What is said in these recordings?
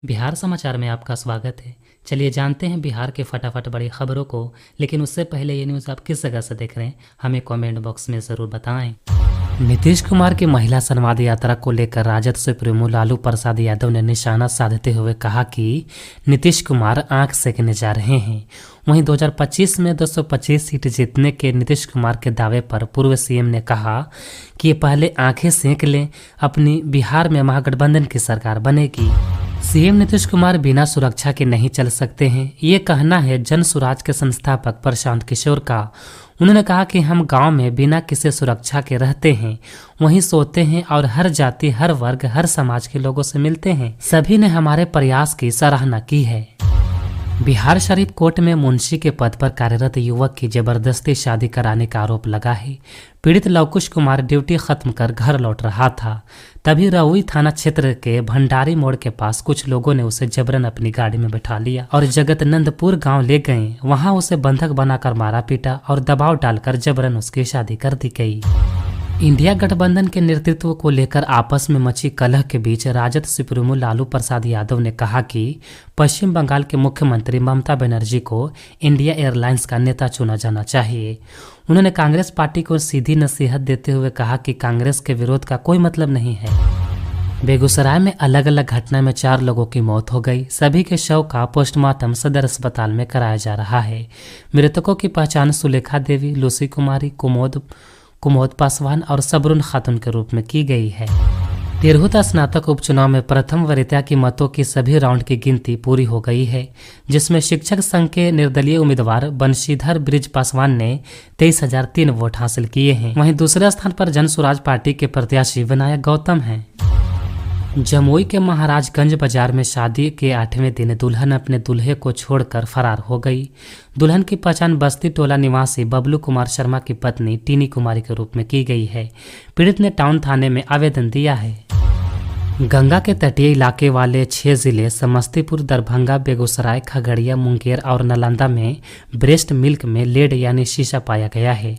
बिहार समाचार में आपका स्वागत है। चलिए जानते हैं बिहार के फटाफट बड़ी खबरों को। लेकिन उससे पहले ये न्यूज़ आप किस जगह से देख रहे हैं हमें कमेंट बॉक्स में ज़रूर बताएं। नीतीश कुमार की महिला संवाद यात्रा को लेकर राजद सुप्रीमो लालू प्रसाद यादव ने निशाना साधते हुए कहा कि नीतीश कुमार आंख सेकने जा रहे हैं। वहीं 2025 में 225 सीट जीतने के नीतीश कुमार के दावे पर पूर्व सीएम ने कहा कि ये पहले आंखें सेक लें, अपनी बिहार में महागठबंधन की सरकार बनेगी। सीएम नीतीश कुमार बिना सुरक्षा के नहीं चल सकते हैं, ये कहना है जन सुराज के संस्थापक प्रशांत किशोर का। उन्होंने कहा कि हम गांव में बिना किसी सुरक्षा के रहते हैं, वहीं सोते हैं और हर जाति, हर वर्ग, हर समाज के लोगों से मिलते हैं। सभी ने हमारे प्रयास की सराहना की है। बिहार शरीफ कोर्ट में मुंशी के पद पर कार्यरत युवक की जबरदस्ती शादी कराने का आरोप लगा है। पीड़ित लवकुश कुमार ड्यूटी खत्म कर घर लौट रहा था, तभी रउई थाना क्षेत्र के भंडारी मोड़ के पास कुछ लोगों ने उसे जबरन अपनी गाड़ी में बैठा लिया और जगतनंदपुर गांव ले गए। वहां उसे बंधक बनाकर मारा पीटा और दबाव डालकर जबरन उसकी शादी कर दी गई। इंडिया गठबंधन के नेतृत्व को लेकर आपस में मची कलह के बीच राजद सुप्रीमो लालू प्रसाद यादव ने कहा कि पश्चिम बंगाल के मुख्यमंत्री ममता बनर्जी को इंडिया एयरलाइंस का नेता चुना जाना चाहिए। उन्होंने कांग्रेस पार्टी को सीधी नसीहत देते हुए कहा कि कांग्रेस के विरोध का कोई मतलब नहीं है। बेगूसराय में अलग अलग घटना में 4 लोगों की मौत हो गई। सभी के शव का पोस्टमार्टम सदर अस्पताल में कराया जा रहा है। मृतकों की पहचान सुलेखा देवी, लूसी कुमारी, कुमोद पासवान और सबरुन खातून के रूप में की गई है। तिरहुत स्नातक उपचुनाव में प्रथम वरीयता की मतों की सभी राउंड की गिनती पूरी हो गई है, जिसमें शिक्षक संघ के निर्दलीय उम्मीदवार बंशीधर ब्रिज पासवान ने 23,003 वोट हासिल किए हैं। वहीं दूसरे स्थान पर जन स्वराज पार्टी के प्रत्याशी विनायक गौतम हैं। जमुई के महाराजगंज बाजार में शादी के 8वें दिन दुल्हन अपने दूल्हे को छोड़कर फरार हो गई। दुल्हन की पहचान बस्ती टोला निवासी बबलू कुमार शर्मा की पत्नी टीनी कुमारी के रूप में की गई है। पीड़ित ने टाउन थाने में आवेदन दिया है। गंगा के तटीय इलाके वाले 6 जिले समस्तीपुर, दरभंगा, बेगूसराय, खगड़िया, मुंगेर और नालंदा में ब्रेस्ट मिल्क में लेड यानी शीशा पाया गया है।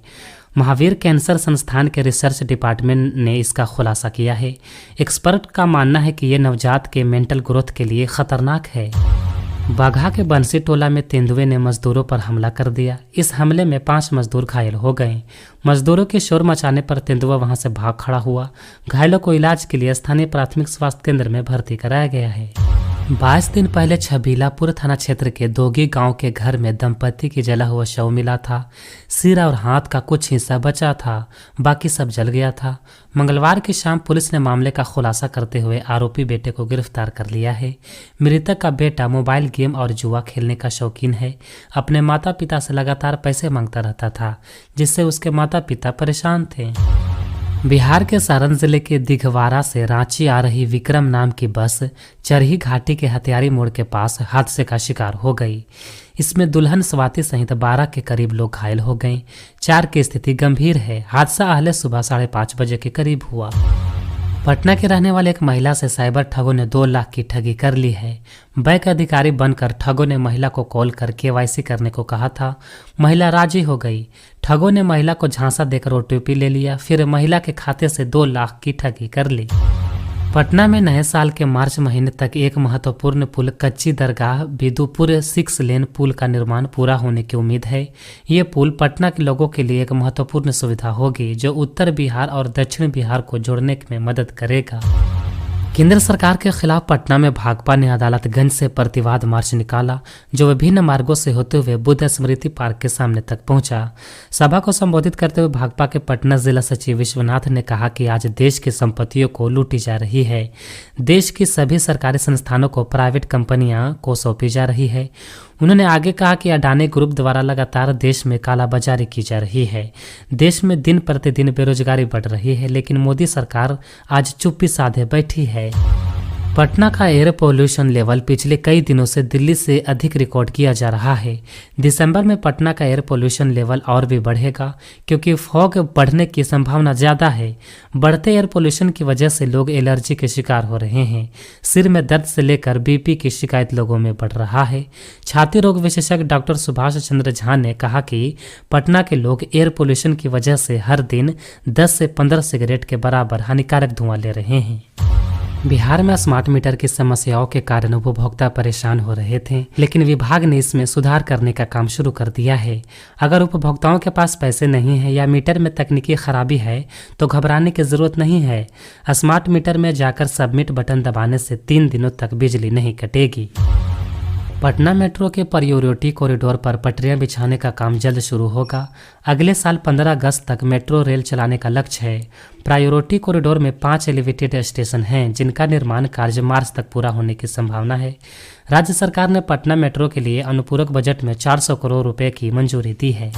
महावीर कैंसर संस्थान के रिसर्च डिपार्टमेंट ने इसका खुलासा किया है। एक्सपर्ट का मानना है कि यह नवजात के मेंटल ग्रोथ के लिए खतरनाक है। बाघा के बंसी टोला में तेंदुए ने मजदूरों पर हमला कर दिया। इस हमले में 5 मजदूर घायल हो गए। मजदूरों के शोर मचाने पर तेंदुआ वहां से भाग खड़ा हुआ। घायलों को इलाज के लिए स्थानीय प्राथमिक स्वास्थ्य केंद्र में भर्ती कराया गया है। 22 दिन पहले छबीलापुर थाना क्षेत्र के दोगी गांव के घर में दंपति की जला हुआ शव मिला था। सिर और हाथ का कुछ हिस्सा बचा था, बाकी सब जल गया था। मंगलवार की शाम पुलिस ने मामले का खुलासा करते हुए आरोपी बेटे को गिरफ्तार कर लिया है। मृतक का बेटा मोबाइल गेम और जुआ खेलने का शौकीन है। अपने माता पिता से लगातार पैसे मांगता रहता था, जिससे उसके माता पिता परेशान थे। बिहार के सारण जिले के दिघवारा से रांची आ रही विक्रम नाम की बस चरही घाटी के हथियारी मोड़ के पास हादसे का शिकार हो गई। इसमें दुल्हन स्वाति सहित 12 के करीब लोग घायल हो गए। 4 की स्थिति गंभीर है। हादसा अहले सुबह 5:30 बजे के करीब हुआ। पटना के रहने वाले एक महिला से साइबर ठगों ने 2 लाख की ठगी कर ली है। बैंक अधिकारी बनकर ठगों ने महिला को कॉल कर केवाईसी करने को कहा था। महिला राजी हो गई। ठगों ने महिला को झांसा देकर ओटीपी ले लिया, फिर महिला के खाते से 2 लाख की ठगी कर ली। पटना में नए साल के मार्च महीने तक एक महत्वपूर्ण पुल कच्ची दरगाह बिदुपुर 6 लेन पुल का निर्माण पूरा होने की उम्मीद है। ये पुल पटना के लोगों के लिए एक महत्वपूर्ण सुविधा होगी, जो उत्तर बिहार और दक्षिण बिहार को जोड़ने में मदद करेगा। केंद्र सरकार के खिलाफ पटना में भाकपा ने अदालतगंज से प्रतिवाद मार्च निकाला, जो विभिन्न मार्गों से होते हुए बुद्ध स्मृति पार्क के सामने तक पहुंचा। सभा को संबोधित करते हुए भाकपा के पटना जिला सचिव विश्वनाथ ने कहा कि आज देश की संपत्तियों को लूटी जा रही है। देश की सभी सरकारी संस्थानों को प्राइवेट कंपनियां को सौंपी जा रही है। उन्होंने आगे कहा कि अडानी ग्रुप द्वारा लगातार देश में कालाबाजारी की जा रही है। देश में दिन प्रतिदिन बेरोजगारी बढ़ रही है, लेकिन मोदी सरकार आज चुप्पी साधे बैठी है। पटना का एयर पोल्यूशन लेवल पिछले कई दिनों से दिल्ली से अधिक रिकॉर्ड किया जा रहा है। दिसंबर में पटना का एयर पोल्यूशन लेवल और भी बढ़ेगा, क्योंकि फॉग बढ़ने की संभावना ज़्यादा है। बढ़ते एयर पोल्यूशन की वजह से लोग एलर्जी के शिकार हो रहे हैं। सिर में दर्द से लेकर बीपी की शिकायत लोगों में बढ़ रहा है। छाती रोग विशेषज्ञ डॉक्टर सुभाष चंद्र झा ने कहा कि पटना के लोग एयर पोल्यूशन की वजह से हर दिन 10 से 15 सिगरेट के बराबर हानिकारक धुआं ले रहे हैं। बिहार में स्मार्ट मीटर की समस्याओं के कारण उपभोक्ता परेशान हो रहे थे, लेकिन विभाग ने इसमें सुधार करने का काम शुरू कर दिया है। अगर उपभोक्ताओं के पास पैसे नहीं है या मीटर में तकनीकी खराबी है तो घबराने की जरूरत नहीं है। स्मार्ट मीटर में जाकर सबमिट बटन दबाने से 3 दिनों तक बिजली नहीं कटेगी। पटना मेट्रो के प्रायोरिटी कॉरिडोर पर पटरियां बिछाने का काम जल्द शुरू होगा। अगले साल 15 अगस्त तक मेट्रो रेल चलाने का लक्ष्य है। प्रायोरिटी कॉरिडोर में 5 एलिवेटेड स्टेशन हैं, जिनका निर्माण कार्य मार्च तक पूरा होने की संभावना है। राज्य सरकार ने पटना मेट्रो के लिए अनुपूरक बजट में 400 करोड़ रुपए की मंजूरी दी है।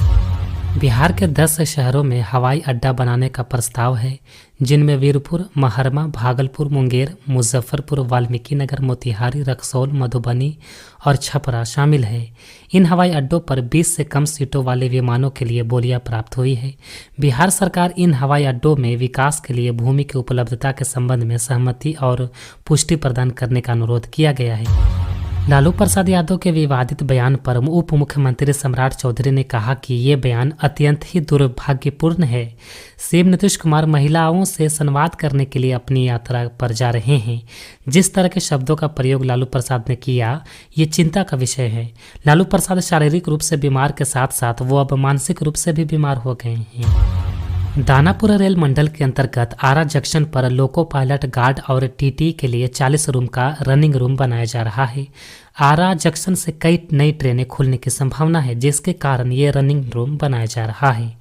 बिहार के 10 शहरों में हवाई अड्डा बनाने का प्रस्ताव है, जिनमें वीरपुर, महरमा, भागलपुर, मुंगेर, मुजफ्फरपुर, वाल्मीकिनगर, मोतिहारी, रक्सौल, मधुबनी और छपरा शामिल है। इन हवाई अड्डों पर 20 से कम सीटों वाले विमानों के लिए बोलियां प्राप्त हुई है। बिहार सरकार इन हवाई अड्डों में विकास के लिए भूमि की उपलब्धता के संबंध में सहमति और पुष्टि प्रदान करने का अनुरोध किया गया है। लालू प्रसाद यादव के विवादित बयान पर उप मुख्यमंत्री सम्राट चौधरी ने कहा कि ये बयान अत्यंत ही दुर्भाग्यपूर्ण है। सीएम नीतीश कुमार महिलाओं से संवाद करने के लिए अपनी यात्रा पर जा रहे हैं। जिस तरह के शब्दों का प्रयोग लालू प्रसाद ने किया, ये चिंता का विषय है। लालू प्रसाद शारीरिक रूप से बीमार के साथ साथ वो अब मानसिक रूप से भी बीमार हो गए हैं। दानापुर रेल मंडल के अंतर्गत आरा जंक्शन पर लोको पायलट गार्ड और टीटी के लिए 40 रूम का रनिंग रूम बनाया जा रहा है। आरा जंक्शन से कई नई ट्रेनें खुलने की संभावना है, जिसके कारण ये रनिंग रूम बनाया जा रहा है।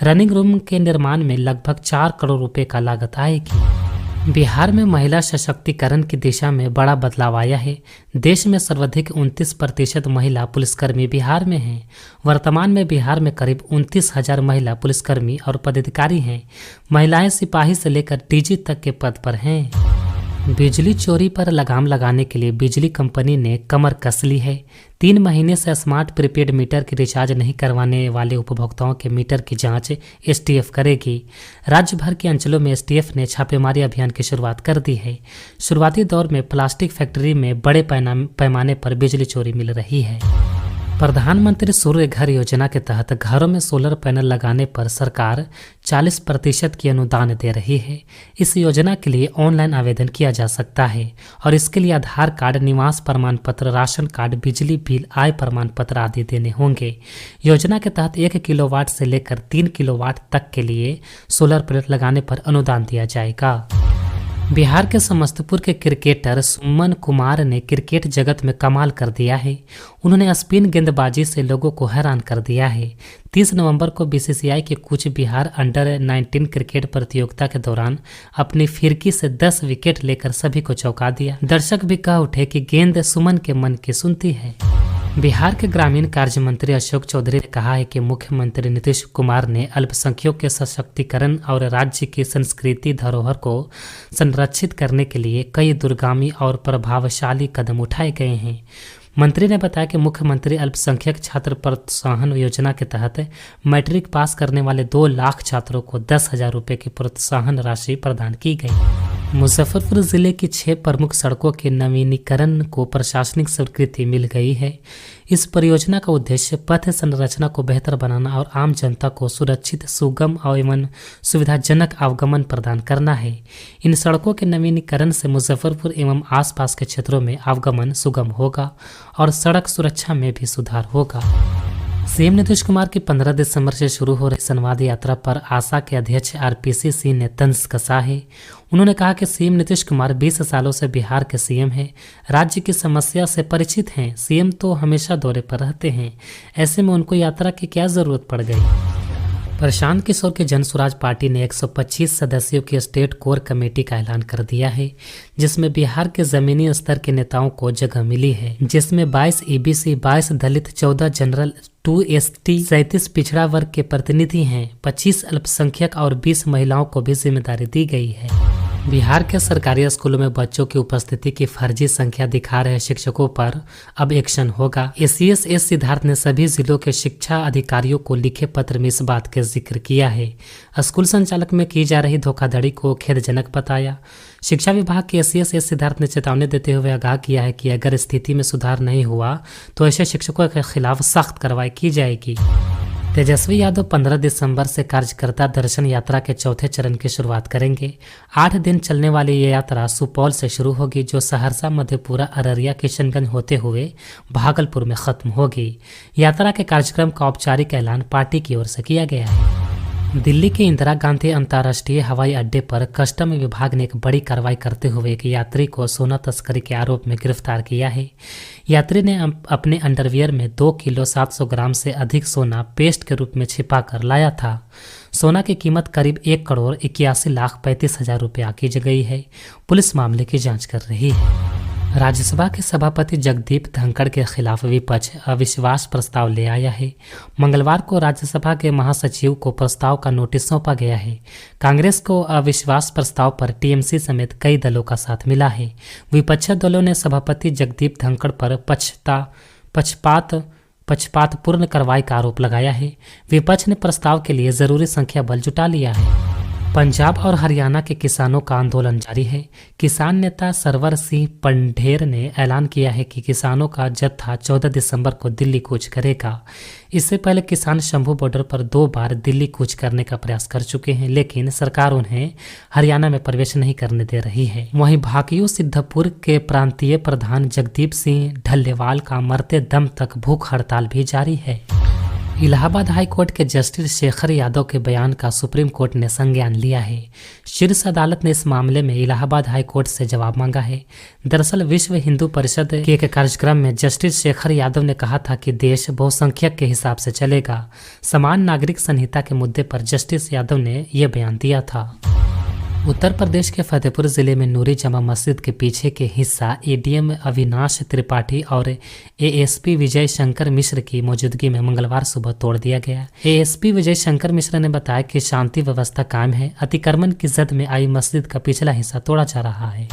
रनिंग रूम के निर्माण में लगभग 4 करोड़ रुपए का लागत आएगी। बिहार में महिला सशक्तिकरण की दिशा में बड़ा बदलाव आया है। देश में सर्वाधिक 29% महिला पुलिसकर्मी बिहार में हैं। वर्तमान में बिहार में करीब 29,000 महिला पुलिसकर्मी और पदाधिकारी हैं। महिलाएं सिपाही से लेकर डीजी तक के पद पर हैं। बिजली चोरी पर लगाम लगाने के लिए बिजली कंपनी ने कमर कस ली है। 3 महीने से स्मार्ट प्रीपेड मीटर की रिचार्ज नहीं करवाने वाले उपभोक्ताओं के मीटर की जांच एसटीएफ करेगी। राज्य भर के अंचलों में एसटीएफ ने छापेमारी अभियान की शुरुआत कर दी है। शुरुआती दौर में प्लास्टिक फैक्ट्री में बड़े पैमाने पर बिजली चोरी मिल रही है। प्रधानमंत्री सूर्य घर योजना के तहत घरों में सोलर पैनल लगाने पर सरकार 40% की अनुदान दे रही है। इस योजना के लिए ऑनलाइन आवेदन किया जा सकता है और इसके लिए आधार कार्ड, निवास प्रमाण पत्र, राशन कार्ड, बिजली बिल, आय प्रमाण पत्र आदि देने होंगे। योजना के तहत 1 किलोवाट से लेकर 3 किलोवाट तक के लिए सोलर प्लेट लगाने पर अनुदान दिया जाएगा। बिहार के समस्तीपुर के क्रिकेटर सुमन कुमार ने क्रिकेट जगत में कमाल कर दिया है। उन्होंने स्पिन गेंदबाजी से लोगों को हैरान कर दिया है। 30 नवंबर को बीसीसीआई के कूच बिहार अंडर-19 क्रिकेट प्रतियोगिता के दौरान अपनी फिरकी से 10 विकेट लेकर सभी को चौंका दिया। दर्शक भी कह उठे कि गेंद सुमन के मन की सुनती है। बिहार के ग्रामीण कार्य मंत्री अशोक चौधरी ने कहा है कि मुख्यमंत्री नीतीश कुमार ने अल्पसंख्यकों के सशक्तिकरण और राज्य की संस्कृति धरोहर को संरक्षित करने के लिए कई दूरगामी और प्रभावशाली कदम उठाए गए हैं। मंत्री ने बताया कि मुख्यमंत्री अल्पसंख्यक छात्र प्रोत्साहन योजना के तहत मैट्रिक पास करने वाले 2 लाख छात्रों को 10,000 रुपये की प्रोत्साहन राशि प्रदान की गई। मुजफ्फरपुर जिले की 6 प्रमुख सड़कों के नवीनीकरण को प्रशासनिक स्वीकृति मिल गई है। इस परियोजना का उद्देश्य पथ संरचना को बेहतर बनाना और आम जनता को सुरक्षित, सुगम एवं सुविधाजनक आवागमन प्रदान करना है। इन सड़कों के नवीनीकरण से मुजफ्फरपुर एवं आसपास के क्षेत्रों में आवागमन सुगम होगा और सड़क सुरक्षा में भी सुधार होगा। सीएम नीतीश कुमार की 15 दिसंबर से शुरू हो रही संवाद यात्रा पर आशा के अध्यक्ष आरपीसी सिंह ने तंज कसा है। उन्होंने कहा कि सीएम नीतीश कुमार 20 सालों से बिहार के सीएम हैं, राज्य की समस्या से परिचित हैं। सीएम तो हमेशा दौरे पर रहते हैं, ऐसे में उनको यात्रा की क्या जरूरत पड़ गई। प्रशांत किशोर की जनसुराज पार्टी ने 125 सदस्यों की स्टेट कोर कमेटी का ऐलान कर दिया है, जिसमें बिहार के जमीनी स्तर के नेताओं को जगह मिली है, जिसमें 22 ईबीसी, 22 दलित, 14 जनरल, 2 एसटी, 37 पिछड़ा वर्ग के प्रतिनिधि हैं, 25 अल्पसंख्यक और 20 महिलाओं को भी जिम्मेदारी दी गई है। बिहार के सरकारी स्कूलों में बच्चों की उपस्थिति की फर्जी संख्या दिखा रहे शिक्षकों पर अब एक्शन होगा। एसीएस सिद्धार्थ ने सभी जिलों के शिक्षा अधिकारियों को लिखे पत्र में इस बात का जिक्र किया है। स्कूल संचालक में की जा रही धोखाधड़ी को खेदजनक बताया। शिक्षा विभाग के एसीएस सिद्धार्थ ने चेतावनी देते हुए आगाह किया है कि अगर स्थिति में सुधार नहीं हुआ तो ऐसे शिक्षकों के खिलाफ सख्त कार्रवाई की जाएगी। तेजस्वी यादव 15 दिसंबर से कार्यकर्ता दर्शन यात्रा के चौथे चरण की शुरुआत करेंगे। 8 दिन चलने वाली ये यात्रा सुपौल से शुरू होगी, जो सहरसा, मधेपुरा, अररिया, किशनगंज होते हुए भागलपुर में खत्म होगी। यात्रा के कार्यक्रम का औपचारिक ऐलान पार्टी की ओर से किया गया है। दिल्ली के इंदिरा गांधी अंतर्राष्ट्रीय हवाई अड्डे पर कस्टम विभाग ने एक बड़ी कार्रवाई करते हुए एक यात्री को सोना तस्करी के आरोप में गिरफ्तार किया है। यात्री ने अपने अंडरवियर में 2 किलो 700 ग्राम से अधिक सोना पेस्ट के रूप में छिपाकर लाया था। सोना की कीमत करीब 1,81,35,000 रुपये आकी गई है। पुलिस मामले की जांच कर रही है। राज्यसभा के सभापति जगदीप धनखड़ के खिलाफ विपक्ष अविश्वास प्रस्ताव ले आया है। मंगलवार को राज्यसभा के महासचिव को प्रस्ताव का नोटिस सौंपा गया है। कांग्रेस को अविश्वास प्रस्ताव पर टीएमसी समेत कई दलों का साथ मिला है। विपक्षी दलों ने सभापति जगदीप धनखड़ पर पक्षपातपूर्ण कार्रवाई का आरोप लगाया है। विपक्ष ने प्रस्ताव के लिए जरूरी संख्या बल जुटा लिया है। पंजाब और हरियाणा के किसानों का आंदोलन जारी है। किसान नेता सरवर सिंह पंढेर ने ऐलान किया है कि किसानों का जत्था 14 दिसंबर को दिल्ली कूच करेगा। इससे पहले किसान शंभू बॉर्डर पर 2 बार दिल्ली कूच करने का प्रयास कर चुके हैं, लेकिन सरकार उन्हें हरियाणा में प्रवेश नहीं करने दे रही है। वहीं भाकियू सिद्धपुर के प्रांतीय प्रधान जगदीप सिंह ढल्लेवाल का मरते दम तक भूख हड़ताल भी जारी है। इलाहाबाद हाई कोर्ट के जस्टिस शेखर यादव के बयान का सुप्रीम कोर्ट ने संज्ञान लिया है। शीर्ष अदालत ने इस मामले में इलाहाबाद हाई कोर्ट से जवाब मांगा है। दरअसल विश्व हिंदू परिषद के एक कार्यक्रम में जस्टिस शेखर यादव ने कहा था कि देश बहुसंख्यक के हिसाब से चलेगा। समान नागरिक संहिता के मुद्दे पर जस्टिस यादव ने यह बयान दिया था। उत्तर प्रदेश के फतेहपुर जिले में नूरी जमा मस्जिद के पीछे के हिस्सा एडीएम अविनाश त्रिपाठी और एएसपी विजय शंकर मिश्र की मौजूदगी में मंगलवार सुबह तोड़ दिया गया। एएसपी विजय शंकर मिश्र ने बताया कि शांति व्यवस्था कायम है। अतिक्रमण की जद में आई मस्जिद का पिछला हिस्सा तोड़ा जा रहा है।